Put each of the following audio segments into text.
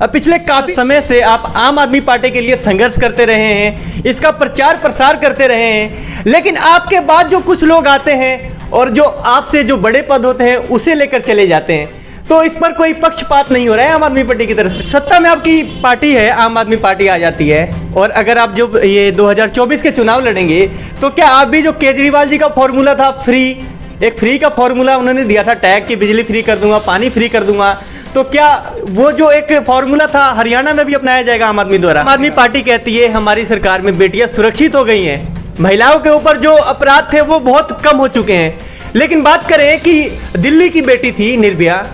पिछले काफी समय से आप आम आदमी पार्टी के लिए संघर्ष करते रहे हैं, इसका प्रचार प्रसार करते रहे हैं, लेकिन आपके बाद जो कुछ लोग आते हैं और जो आपसे जो बड़े पद होते हैं उसे लेकर चले जाते हैं, तो इस पर कोई पक्षपात नहीं हो रहा है आम आदमी पार्टी की तरफ से। सत्ता में आपकी पार्टी है, आम आदमी पार्टी आ जाती है, और अगर आप जो ये 2024 के चुनाव लड़ेंगे तो क्या आप भी जो केजरीवाल जी का फॉर्मूला था फ्री का फॉर्मूला उन्होंने दिया था टैग की, बिजली फ्री कर दूंगा, पानी फ्री कर दूंगा, तो क्या वो जो एक फॉर्मूला था हरियाणा में भी अपनाया जाएगा आम आदमी द्वारा? आम आदमी पार्टी कहती है हमारी सरकार में बेटियां सुरक्षित हो गई हैं, महिलाओं के ऊपर जो अपराध थे वो बहुत कम हो चुके हैं, लेकिन बात करें कि दिल्ली की बेटी थी निर्भया,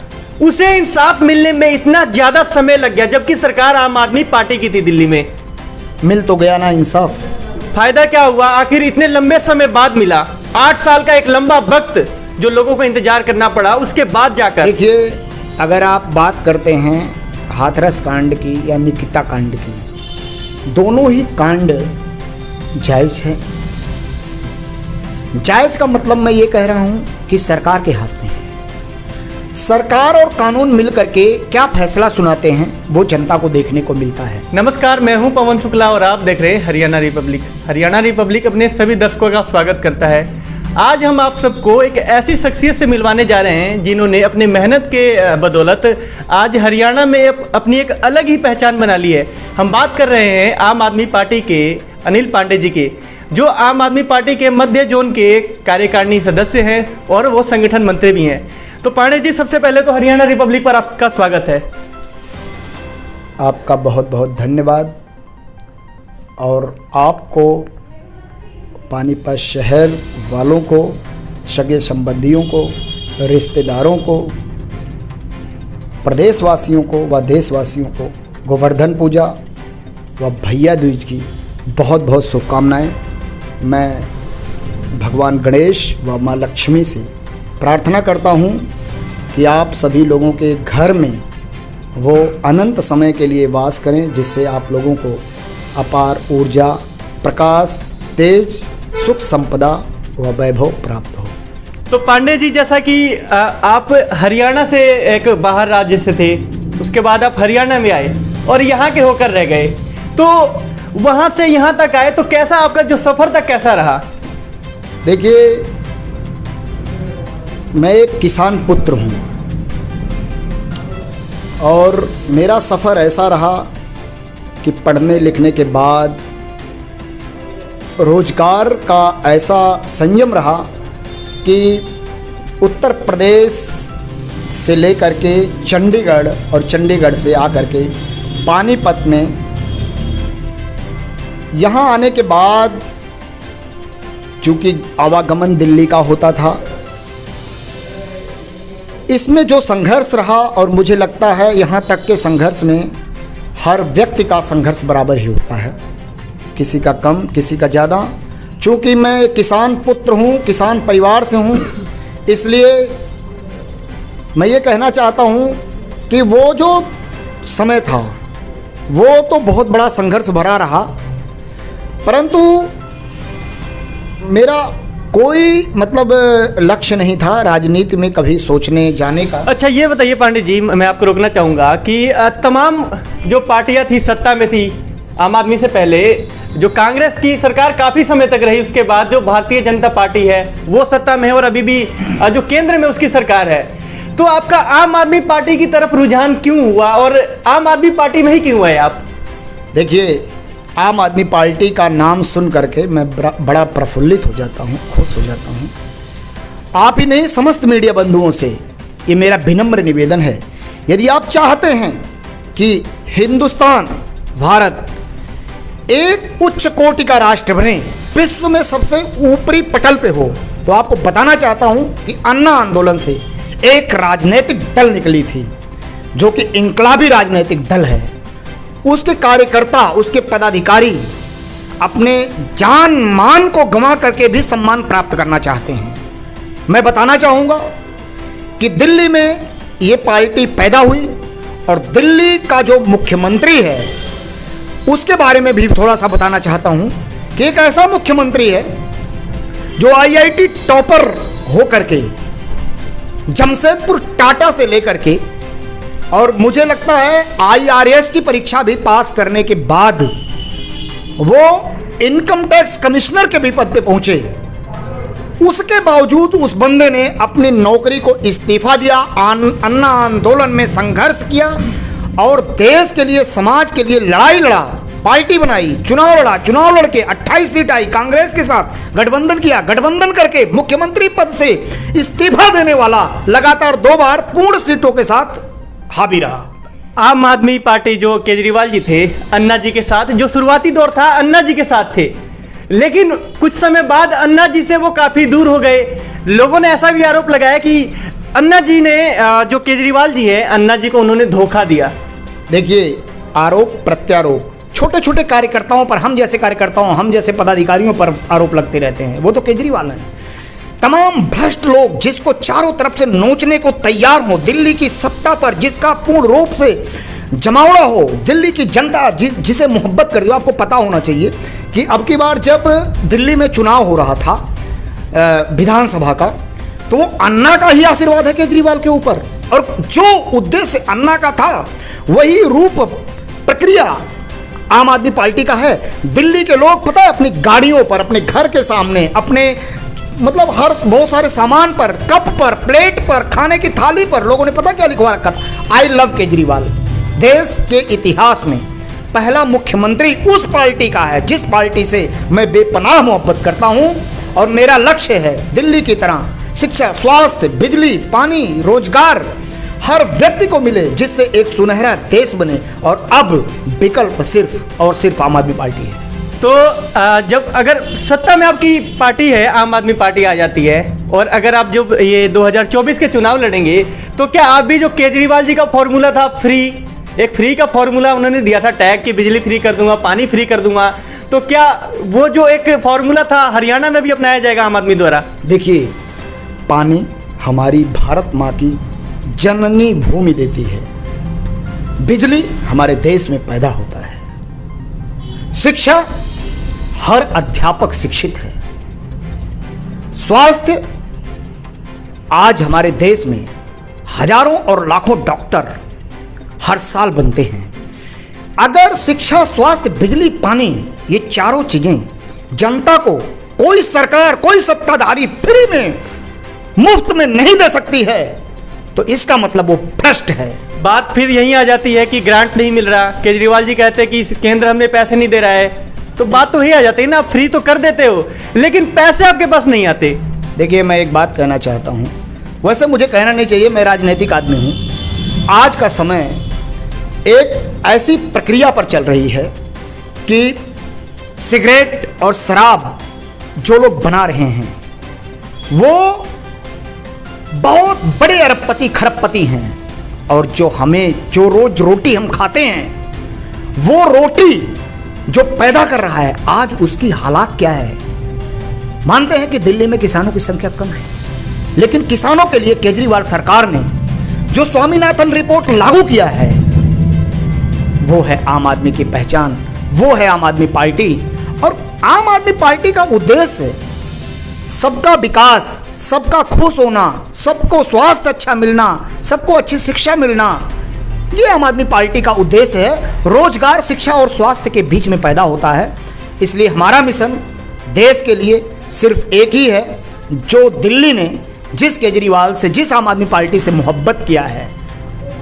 उसे इंसाफ मिलने में इतना ज्यादा समय लग गया, जबकि सरकार आम आदमी पार्टी की थी दिल्ली में। मिल तो गया ना इंसाफ, फायदा क्या हुआ? आखिर इतने लंबे समय बाद मिला, 8 साल का एक लंबा वक्त जो लोगों को इंतजार करना पड़ा, उसके बाद जाकर। देखिए, अगर आप बात करते हैं हाथरस कांड की या निकिता कांड की, दोनों ही कांड जायज है। जायज का मतलब मैं ये कह रहा हूं कि सरकार के हाथ में है। सरकार और कानून मिलकर के क्या फैसला सुनाते हैं वो जनता को देखने को मिलता है। नमस्कार, मैं हूं पवन शुक्ला और आप देख रहे हैं हरियाणा रिपब्लिक। हरियाणा रिपब्लिक अपने सभी दर्शकों का स्वागत करता है। आज हम आप सबको एक ऐसी शख्सियत से मिलवाने जा रहे हैं जिन्होंने अपने मेहनत के बदौलत आज हरियाणा में अपनी एक अलग ही पहचान बना ली है। हम बात कर रहे हैं आम आदमी पार्टी के अनिल पांडे जी के, जो आम आदमी पार्टी के मध्य जोन के कार्यकारिणी सदस्य हैं और वो संगठन मंत्री भी हैं। तो पांडे जी, सबसे पहले तो हरियाणा रिपब्लिक पर आपका स्वागत है। आपका बहुत बहुत धन्यवाद। और आपको, पानीपत शहर वालों को, सगे संबंधियों को, रिश्तेदारों को, प्रदेशवासियों को व देशवासियों को गोवर्धन पूजा व भैया दूज की बहुत बहुत शुभकामनाएं। मैं भगवान गणेश व माँ लक्ष्मी से प्रार्थना करता हूं कि आप सभी लोगों के घर में वो अनंत समय के लिए वास करें, जिससे आप लोगों को अपार ऊर्जा, प्रकाश, तेज, सुख, संपदा व वैभव प्राप्त हो। तो पांडे जी, जैसा कि आप हरियाणा से एक बाहर राज्य से थे, उसके बाद आप हरियाणा में आए और यहाँ के होकर रह गए, तो वहाँ से यहाँ तक आए, तो कैसा आपका जो सफ़र था कैसा रहा? देखिए, मैं एक किसान पुत्र हूँ और मेरा सफ़र ऐसा रहा कि पढ़ने लिखने के बाद रोजगार का ऐसा संयम रहा कि उत्तर प्रदेश से लेकर के चंडीगढ़ और चंडीगढ़ से आकर के पानीपत में, यहाँ आने के बाद चूँकि आवागमन दिल्ली का होता था, इसमें जो संघर्ष रहा, और मुझे लगता है यहाँ तक के संघर्ष में हर व्यक्ति का संघर्ष बराबर ही होता है, किसी का कम, किसी का ज़्यादा। चूँकि मैं किसान पुत्र हूँ, किसान परिवार से हूँ, इसलिए मैं ये कहना चाहता हूँ कि वो जो समय था वो तो बहुत बड़ा संघर्ष भरा रहा, परंतु मेरा कोई मतलब लक्ष्य नहीं था राजनीति में कभी सोचने जाने का। अच्छा, ये बताइए पांडे जी, मैं आपको रोकना चाहूँगा कि तमाम जो पार्टियां थी सत्ता में थी आम आदमी से पहले, जो कांग्रेस की सरकार काफ़ी समय तक रही, उसके बाद जो भारतीय जनता पार्टी है वो सत्ता में है और अभी भी जो केंद्र में उसकी सरकार है, तो आपका आम आदमी पार्टी की तरफ रुझान क्यों हुआ और आम आदमी पार्टी में ही क्यों आए आप? देखिए, आम आदमी पार्टी का नाम सुन करके मैं बड़ा प्रफुल्लित हो जाता हूँ, खुश हो जाता हूँ। आप ही नहीं, समस्त मीडिया बंधुओं से ये मेरा विनम्र निवेदन है, यदि आप चाहते हैं कि हिंदुस्तान, भारत एक उच्च कोटि का राष्ट्र बने, विश्व में सबसे ऊपरी पटल पे हो, तो आपको बताना चाहता हूं कि अन्ना आंदोलन से एक राजनीतिक दल निकली थी जो कि इनकलाबी राजनीतिक दल है। उसके कार्यकर्ता, उसके पदाधिकारी अपने जान मान को गंवा करके भी सम्मान प्राप्त करना चाहते हैं। मैं बताना चाहूँगा कि दिल्ली में ये पार्टी पैदा हुई और दिल्ली का जो मुख्यमंत्री है उसके बारे में भी थोड़ा सा बताना चाहता हूँ कि एक ऐसा मुख्यमंत्री है जो आईआईटी टॉपर हो करके जमशेदपुर टाटा से लेकर के और मुझे लगता है IRS की परीक्षा भी पास करने के बाद वो इनकम टैक्स कमिश्नर के भी पद पे पहुंचे। उसके बावजूद उस बंदे ने अपनी नौकरी को इस्तीफा दिया, अन्ना आंदोलन में संघर्ष किया और देश के लिए, समाज के लिए लड़ाई लड़ा, पार्टी बनाई, चुनाव लड़ा, चुनाव लड़के 28 सीट आई, कांग्रेस के साथ गठबंधन किया, गठबंधन करके मुख्यमंत्री पद से इस्तीफा देने वाला लगातार 2 बार पूर्ण सीटों के साथ हावी रहा। आम आदमी पार्टी जो केजरीवाल जी थे अन्ना जी के साथ, जो शुरुआती दौर था अन्ना जी के साथ थे, लेकिन कुछ समय बाद अन्ना जी से वो काफ़ी दूर हो गए। लोगों ने ऐसा भी आरोप लगाया कि अन्ना जी ने, जो केजरीवाल जी है, अन्ना जी को उन्होंने धोखा दिया। देखिए, आरोप प्रत्यारोप छोटे छोटे कार्यकर्ताओं पर, हम जैसे कार्यकर्ताओं, हम जैसे पदाधिकारियों पर आरोप लगते रहते हैं। वो तो केजरीवाल हैं। तमाम भ्रष्ट लोग जिसको चारों तरफ से नोचने को तैयार हो, दिल्ली की सत्ता पर जिसका पूर्ण रूप से जमावड़ा हो, दिल्ली की जनता जिसे मोहब्बत कर दी। आपको पता होना चाहिए कि अब की बार जब दिल्ली में चुनाव हो रहा था विधानसभा का, तो अन्ना का ही आशीर्वाद है केजरीवाल के ऊपर, और जो उद्देश्य अन्ना का था वही रूप प्रक्रिया आम आदमी पार्टी का है। दिल्ली के लोग पता है अपनी गाड़ियों पर, अपने घर के सामने, अपने मतलब हर बहुत सारे सामान पर, कप पर, प्लेट पर, खाने की थाली पर लोगों ने पता क्या लिखवा रखा था? I love Kejriwal. देश के इतिहास में पहला मुख्यमंत्री उस पार्टी का है जिस पार्टी से मैं बेपनाह मोहब्बत करता हूं, और मेरा लक्ष्य है दिल्ली की तरह शिक्षा, स्वास्थ्य, बिजली, पानी, रोजगार हर व्यक्ति को मिले, जिससे एक सुनहरा देश बने। और अब विकल्प सिर्फ और सिर्फ आम आदमी पार्टी है। तो जब अगर सत्ता में आपकी पार्टी है, आम आदमी पार्टी आ जाती है, और अगर आप जब ये 2024 के चुनाव लड़ेंगे, तो क्या आप भी जो केजरीवाल जी का फॉर्मूला था, फ्री का फॉर्मूला उन्होंने दिया था, टैग की बिजली फ्री कर दूंगा, पानी फ्री कर दूंगा, तो क्या वो जो एक फॉर्मूला था हरियाणा में भी अपनाया जाएगा आम आदमी द्वारा? देखिए, पानी हमारी भारत माँ की जननी भूमि देती है, बिजली हमारे देश में पैदा होता है, शिक्षा हर अध्यापक शिक्षित है, स्वास्थ्य आज हमारे देश में हजारों और लाखों डॉक्टर हर साल बनते हैं। अगर शिक्षा, स्वास्थ्य, बिजली, पानी ये चारों चीजें जनता को कोई सरकार, कोई सत्ताधारी फ्री में, मुफ्त में नहीं दे सकती है, तो इसका मतलब वो भ्रष्ट है। बात फिर यही आ जाती है कि ग्रांट नहीं मिल रहा। केजरीवाल जी कहते हैं कि केंद्र हमें पैसे नहीं दे रहा है, तो बात तो यही आ जाती है ना, आप फ्री तो कर देते हो लेकिन पैसे आपके पास नहीं आते। देखिए, मैं एक बात कहना चाहता हूँ, वैसे मुझे कहना नहीं चाहिए, मैं राजनीतिक आदमी हूँ। आज का समय एक ऐसी प्रक्रिया पर चल रही है कि सिगरेट और शराब जो लोग बना रहे हैं वो बहुत बड़े अरबपति खरबपति हैं, और जो रोज रोटी हम खाते हैं, वो रोटी जो पैदा कर रहा है, आज उसकी हालात क्या है? मानते हैं कि दिल्ली में किसानों की संख्या कम है, लेकिन किसानों के लिए केजरीवाल सरकार ने जो स्वामीनाथन रिपोर्ट लागू किया है, वो है आम आदमी की पहचान, वो है आम आदमी पार्टी। और आम आदमी पार्टी का उद्देश्य सबका विकास, सबका खुश होना, सबको स्वास्थ्य अच्छा मिलना, सबको अच्छी शिक्षा मिलना, ये आम आदमी पार्टी का उद्देश्य है। रोजगार, शिक्षा और स्वास्थ्य के बीच में पैदा होता है। इसलिए हमारा मिशन देश के लिए सिर्फ एक ही है, जो दिल्ली ने जिस केजरीवाल से, जिस आम आदमी पार्टी से मोहब्बत किया है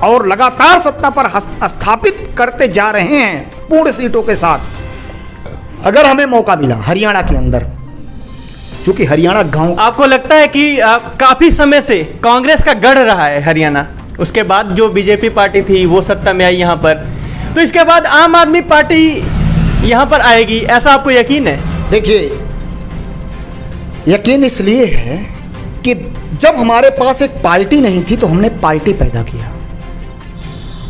और लगातार सत्ता पर स्थापित करते जा रहे हैं पूर्ण सीटों के साथ, अगर हमें मौका मिला हरियाणा के अंदर, क्योंकि हरियाणा गांव, आपको लगता है कि काफी समय से कांग्रेस का गढ़ रहा है हरियाणा, उसके बाद जो बीजेपी पार्टी थी वो सत्ता में आई यहाँ पर, तो इसके बाद आम आदमी पार्टी यहाँ पर आएगी, ऐसा आपको यकीन है? देखिए, यकीन इसलिए है कि जब हमारे पास एक पार्टी नहीं थी तो हमने पार्टी पैदा किया,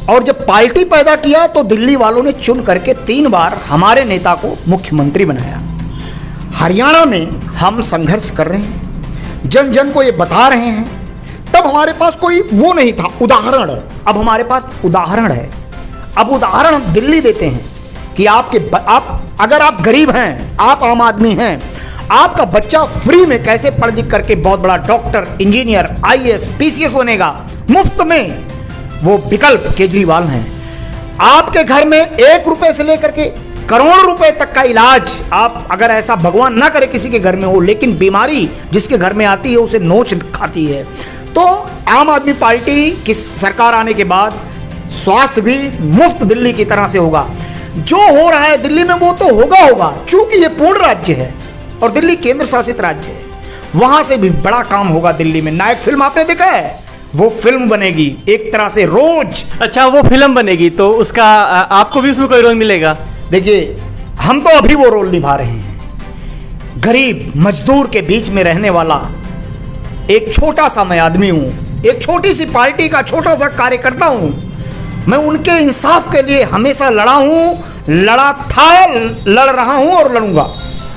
और जब पार्टी पैदा किया तो दिल्ली वालों ने चुन करके 3 बार हमारे नेता को मुख्यमंत्री बनाया। हरियाणा में हम संघर्ष कर रहे हैं, जन जन को ये बता रहे हैं। तब हमारे पास कोई वो नहीं था उदाहरण, अब हमारे पास उदाहरण है। अब उदाहरण हम दिल्ली देते हैं कि अगर आप गरीब हैं, आप आम आदमी हैं, आपका बच्चा फ्री में कैसे पढ़ लिख करके बहुत बड़ा डॉक्टर, इंजीनियर, IAS, PCS बनेगा, मुफ्त में वो विकल्प केजरीवाल हैं। आपके घर में 1 रुपए से लेकर के करोड़ रुपए तक का इलाज, आप अगर ऐसा भगवान ना करे किसी के घर में हो, लेकिन बीमारी जिसके घर में आती है उसे नोच खाती है। तो आम आदमी पार्टी की सरकार आने के बाद स्वास्थ्य भी मुफ्त दिल्ली की तरह से होगा। जो हो रहा है दिल्ली में वो तो होगा, चूंकि ये पूर्ण राज्य है और दिल्ली केंद्र शासित राज्य है, वहां से भी बड़ा काम होगा दिल्ली में। नायक फिल्म आपने देखा है, वो फिल्म बनेगी एक तरह से रोज। अच्छा, वो फिल्म बनेगी तो उसका आपको भी उसमें कोई रोल मिलेगा? देखिए, हम तो अभी वो रोल निभा रहे हैं। गरीब मजदूर के बीच में रहने वाला एक छोटा सा मैं आदमी हूं, एक छोटी सी पार्टी का छोटा सा कार्यकर्ता हूं। मैं उनके इंसाफ के लिए हमेशा लड़ा हूं, लड़ा था, लड़ रहा हूं और लड़ूंगा।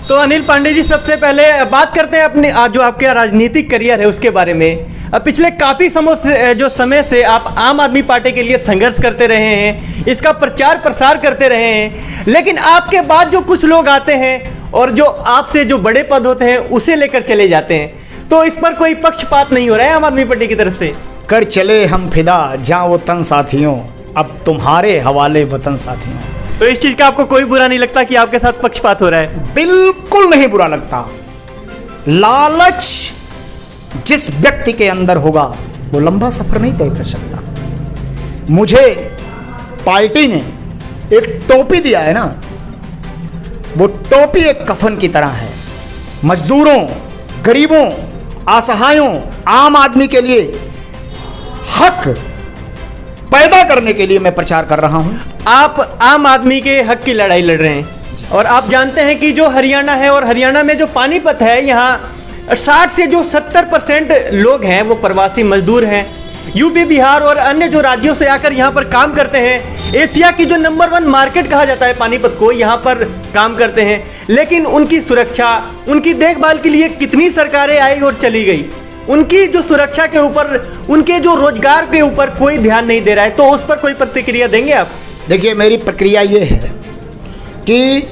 तो अनिल पांडे जी, सबसे पहले बात करते हैं अपने जो आपका राजनीतिक करियर है उसके बारे में। पिछले काफ़ी समय से आप आम आदमी पार्टी के लिए संघर्ष करते रहे हैं, इसका प्रचार प्रसार करते रहे हैं, लेकिन आपके बाद जो कुछ लोग आते हैं और जो आपसे जो बड़े पद होते हैं उसे लेकर चले जाते हैं, तो इस पर कोई पक्षपात नहीं हो रहा है आम आदमी पार्टी की तरफ से? कर चले हम फिदा जहाँ वतन साथियों, अब तुम्हारे हवाले वतन साथियों। तो इस चीज़ का आपको कोई बुरा नहीं लगता कि आपके साथ पक्षपात हो रहा है? बिल्कुल नहीं बुरा लगता। लालच जिस व्यक्ति के अंदर होगा वो लंबा सफर नहीं तय कर सकता। मुझे पार्टी ने एक टोपी दिया है ना, वो टोपी एक कफन की तरह है। मजदूरों, गरीबों, असहायों, आम आदमी के लिए हक पैदा करने के लिए मैं प्रचार कर रहा हूं। आप आम आदमी के हक की लड़ाई लड़ रहे हैं और आप जानते हैं कि जो हरियाणा है और हरियाणा में जो पानीपत है, यहाँ 60 से जो 70% लोग हैं वो प्रवासी मजदूर हैं। यूपी, बिहार और अन्य जो राज्यों से आकर यहाँ पर काम करते हैं। एशिया की जो नंबर 1 मार्केट कहा जाता है पानीपत को, यहाँ पर काम करते हैं, लेकिन उनकी सुरक्षा, उनकी देखभाल के लिए कितनी सरकारें आई और चली गई, उनकी जो सुरक्षा के ऊपर, उनके जो रोजगार के ऊपर कोई ध्यान नहीं दे रहा है। तो उस पर कोई प्रतिक्रिया देंगे आप? देखिए, मेरी प्रक्रिया ये है कि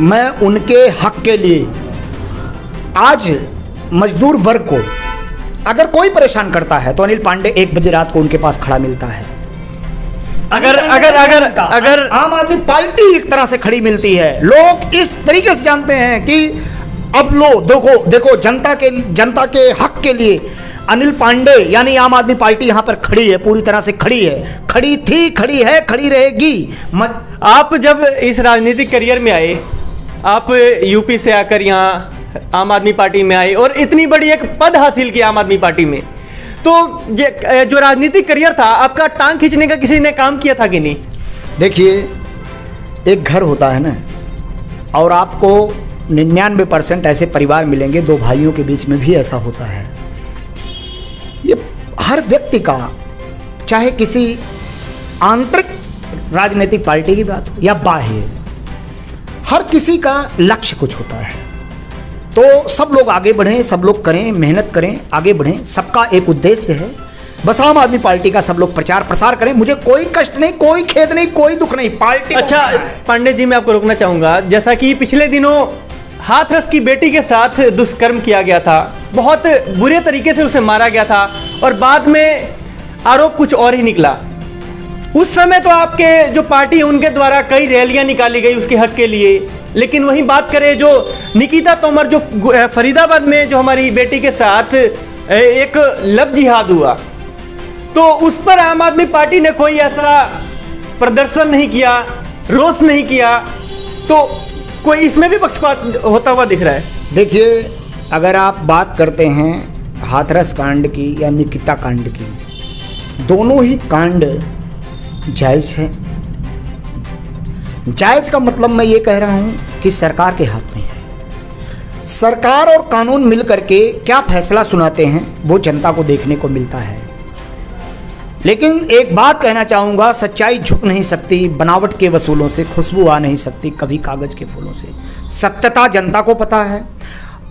मैं उनके हक के लिए, आज मजदूर वर्ग को अगर कोई परेशान करता है तो अनिल पांडे 1 बजे रात को उनके पास खड़ा मिलता है। अगर आम आदमी पार्टी एक तरह से खड़ी मिलती है। लोग इस तरीके से जानते हैं कि अब लो देखो जनता के हक के लिए अनिल पांडे यानी आम आदमी पार्टी यहां पर खड़ी है, पूरी तरह से खड़ी है, खड़ी थी, खड़ी है, खड़ी रहेगी। आप जब इस राजनीतिक करियर में आए, आप यूपी से आकर यहाँ आम आदमी पार्टी में आए और इतनी बड़ी एक पद हासिल किया आम आदमी पार्टी में, तो जो राजनीतिक करियर था आपका, टांग खींचने का किसी ने काम किया था कि नहीं? देखिए, एक घर होता है ना, और आपको 99% ऐसे परिवार मिलेंगे, 2 भाइयों के बीच में भी ऐसा होता है। ये हर व्यक्ति का, चाहे किसी आंतरिक राजनीतिक पार्टी की बात हो या बाह्य, हर किसी का लक्ष्य कुछ होता है। तो सब लोग आगे बढ़ें, सब लोग करें, मेहनत करें, आगे बढ़ें, सबका एक उद्देश्य है। बस आम आदमी पार्टी का सब लोग प्रचार प्रसार करें। मुझे कोई कष्ट नहीं, कोई खेद नहीं, कोई दुख नहीं। पार्टी अच्छा पांडे जी, मैं आपको रोकना चाहूंगा। जैसा कि पिछले दिनों हाथरस की बेटी के साथ दुष्कर्म किया गया था, बहुत बुरे तरीके से उसे मारा गया था और बाद में आरोप कुछ और ही निकला। उस समय तो आपके जो पार्टी है उनके द्वारा कई रैलियां निकाली गई उसके हक के लिए, लेकिन वहीं बात करें जो निकिता तोमर, जो फरीदाबाद में जो हमारी बेटी के साथ एक लव जिहाद हुआ, तो उस पर आम आदमी पार्टी ने कोई ऐसा प्रदर्शन नहीं किया, रोष नहीं किया, तो कोई इसमें भी पक्षपात होता हुआ दिख रहा है। देखिए, अगर आप बात करते हैं हाथरस कांड की या निकिता कांड की, दोनों ही कांड जायज है। जायज का मतलब मैं ये कह रहा हूं कि सरकार के हाथ में है। सरकार और कानून मिलकर के क्या फैसला सुनाते हैं वो जनता को देखने को मिलता है। लेकिन एक बात कहना चाहूँगा, सच्चाई झुक नहीं सकती बनावट के वसूलों से, खुशबू आ नहीं सकती कभी कागज के फूलों से। सत्यता जनता को पता है।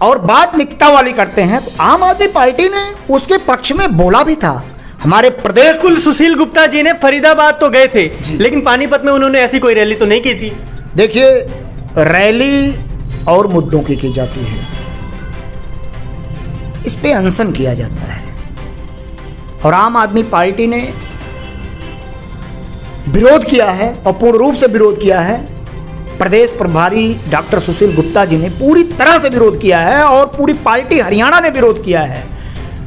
और बात निकिता वाली करते हैं तो आम आदमी पार्टी ने उसके पक्ष में बोला भी था। हमारे प्रदेश बिल्कुल, सुशील गुप्ता जी ने फरीदाबाद तो गए थे, लेकिन पानीपत में उन्होंने ऐसी कोई रैली तो नहीं की थी। देखिए, रैली और मुद्दों की जाती है, इस पे अनशन किया जाता है। और आम आदमी पार्टी ने विरोध किया है और पूर्ण रूप से विरोध किया है। प्रदेश प्रभारी डॉक्टर सुशील गुप्ता जी ने पूरी तरह से विरोध किया है और पूरी पार्टी हरियाणा ने विरोध किया है।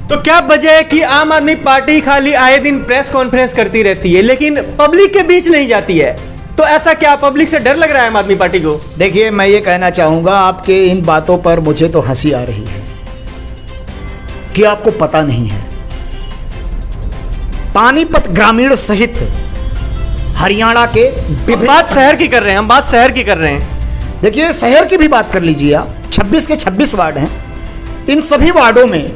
तो क्या वजह है कि आम आदमी पार्टी खाली आए दिन प्रेस कॉन्फ्रेंस करती रहती है लेकिन पब्लिक के बीच नहीं जाती है? तो ऐसा क्या पब्लिक से डर लग रहा है आम आदमी पार्टी को? देखिए, मैं ये कहना चाहूंगा, आपके इन बातों पर मुझे तो हंसी आ रही है कि आपको पता नहीं है पानीपत ग्रामीण सहित हरियाणा के बात शहर की कर रहे हैं, हम बात शहर की कर रहे हैं। देखिए, शहर की भी बात कर लीजिए आप, 26 के 26 वार्ड हैं। इन सभी वार्डों में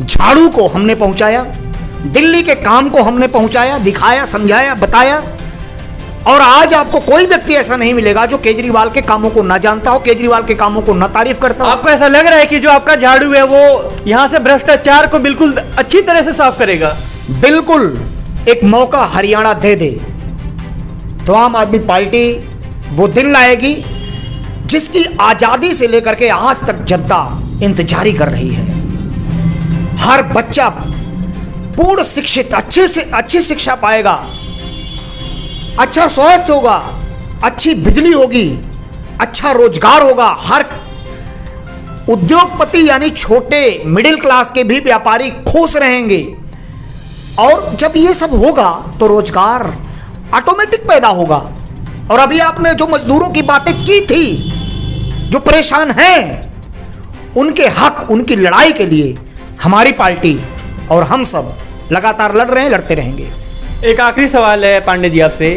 झाड़ू को हमने पहुंचाया, दिल्ली के काम को हमने पहुंचाया, दिखाया, समझाया, बताया। और आज आपको कोई व्यक्ति ऐसा नहीं मिलेगा जो केजरीवाल के कामों को ना जानता हो, केजरीवाल के कामों को ना तारीफ करता हो। आपको ऐसा लग रहा है कि जो आपका झाड़ू है वो यहां से भ्रष्टाचार को बिल्कुल अच्छी तरह से साफ करेगा? बिल्कुल। एक मौका हरियाणा दे दे तो आम आदमी पार्टी वो दिन लाएगी जिसकी आजादी से लेकर के आज तक जनता इंतजारी कर रही है। हर बच्चा पूर्ण शिक्षित, अच्छे से अच्छी शिक्षा पाएगा, अच्छा स्वास्थ्य होगा, अच्छी बिजली होगी, अच्छा रोजगार होगा। हर उद्योगपति यानी छोटे मिडिल क्लास के भी व्यापारी खुश रहेंगे। और जब ये सब होगा तो रोजगार ऑटोमेटिक पैदा होगा। और अभी आपने जो मजदूरों की बातें की थी, जो परेशान हैं, उनके हक, उनकी लड़ाई के लिए हमारी पार्टी और हम सब लगातार लड़ रहे हैं, लड़ते रहेंगे। एक आखिरी सवाल है पांडे जी आपसे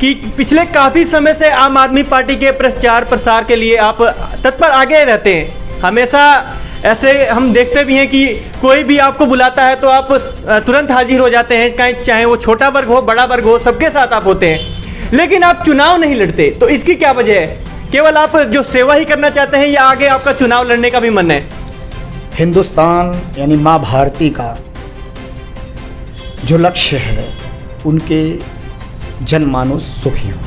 कि पिछले काफी समय से आम आदमी पार्टी के प्रचार प्रसार के लिए आप तत्पर आगे रहते हैं। हमेशा ऐसे हम देखते भी हैं कि कोई भी आपको बुलाता है तो आप तुरंत हाजिर हो जाते हैं, चाहे वो छोटा वर्ग हो, बड़ा वर्ग हो, सबके साथ आप होते हैं। लेकिन आप चुनाव नहीं लड़ते, तो इसकी क्या वजह है? केवल आप जो सेवा ही करना चाहते हैं या आगे आपका चुनाव लड़ने का भी मन है? हिंदुस्तान यानी माँ भारती का जो लक्ष्य है, उनके जनमानस सुखी हो।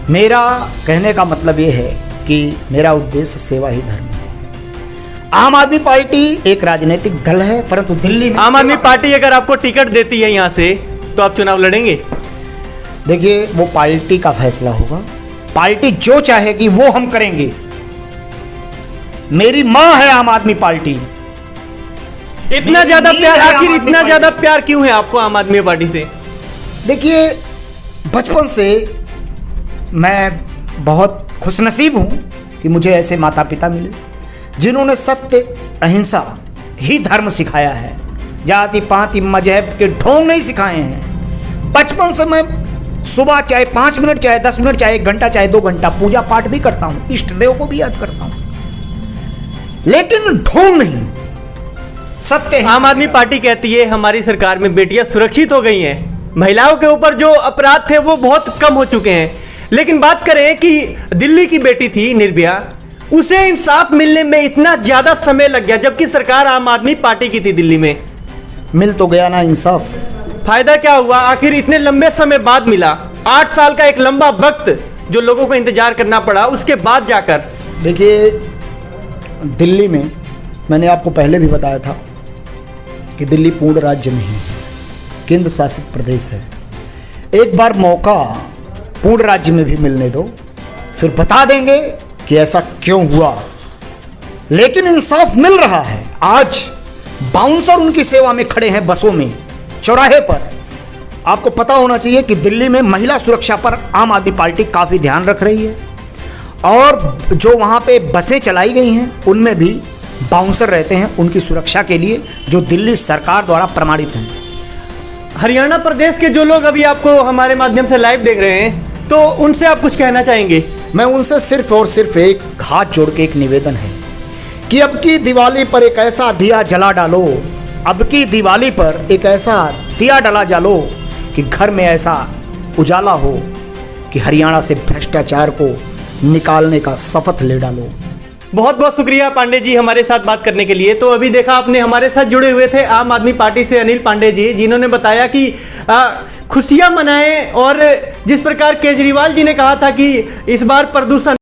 मेरा कहने का मतलब यह है कि मेरा उद्देश्य सेवा ही धर्म है। आम आदमी पार्टी एक राजनीतिक दल है, परंतु दिल्ली में आम आदमी पार्टी अगर आपको टिकट देती है यहाँ से तो आप चुनाव लड़ेंगे? देखिए, वो पार्टी का फैसला होगा। पार्टी जो चाहेगी वो हम करेंगे। मेरी मां है आम आदमी पार्टी। इतना ज्यादा प्यार, आखिर इतना ज्यादा प्यार क्यों है आपको आम आदमी पार्टी से? देखिए, बचपन से मैं बहुत खुशनसीब हूं कि मुझे ऐसे माता पिता मिले जिन्होंने सत्य, अहिंसा ही धर्म सिखाया है। जाति पाति मजहब के ढोंग नहीं सिखाए हैं। बचपन से मैं सुबह चाहे 5 मिनट, चाहे 10 मिनट, चाहे 1 घंटा, चाहे 2 घंटा पूजा पाठ भी करता हूं, इष्ट देव को भी याद करता हूं, लेकिन ढोंग नहीं, सत्य। आम आदमी पार्टी कहती है हमारी सरकार में बेटियां सुरक्षित हो गई हैं, महिलाओं के ऊपर जो अपराध थे वो बहुत कम हो चुके हैं। लेकिन बात करें कि दिल्ली की बेटी थी निर्भया, उसे इंसाफ मिलने में इतना ज्यादा समय लग गया, जबकि सरकार आम आदमी पार्टी की थी दिल्ली में। मिल तो गया ना इंसाफ। फायदा क्या हुआ? आखिर इतने लंबे समय बाद मिला। 8 साल का एक लंबा वक्त जो लोगों को इंतजार करना पड़ा, उसके बाद जाकर। देखिए, दिल्ली में मैंने आपको पहले भी बताया था कि दिल्ली पूर्ण राज्य नहीं, केंद्र शासित प्रदेश है। एक बार मौका पूर्ण राज्य में भी मिलने दो, फिर बता देंगे कि ऐसा क्यों हुआ। लेकिन इंसाफ मिल रहा है। आज बाउंसर उनकी सेवा में खड़े हैं बसों में, चौराहे पर। आपको पता होना चाहिए कि दिल्ली में महिला सुरक्षा पर आम आदमी पार्टी काफ़ी ध्यान रख रही है, और जो वहाँ पे बसें चलाई गई हैं उनमें भी बाउंसर रहते हैं उनकी सुरक्षा के लिए, जो दिल्ली सरकार द्वारा प्रमाणित हैं। हरियाणा प्रदेश के जो लोग अभी आपको हमारे माध्यम से लाइव देख रहे हैं, तो उनसे आप कुछ कहना चाहेंगे? मैं उनसे सिर्फ और सिर्फ एक हाथ जोड़ के एक निवेदन है कि अब की दिवाली पर एक ऐसा दिया जला डालो, अब की दिवाली पर एक ऐसा दिया डला डालो कि घर में ऐसा उजाला हो कि हरियाणा से भ्रष्टाचार को निकालने का शपथ ले डालो। बहुत बहुत शुक्रिया पांडे जी हमारे साथ बात करने के लिए। तो अभी देखा आपने, हमारे साथ जुड़े हुए थे आम आदमी पार्टी से अनिल पांडे जी, जिन्होंने बताया कि खुशियां मनाएं, और जिस प्रकार केजरीवाल जी ने कहा था कि इस बार प्रदूषण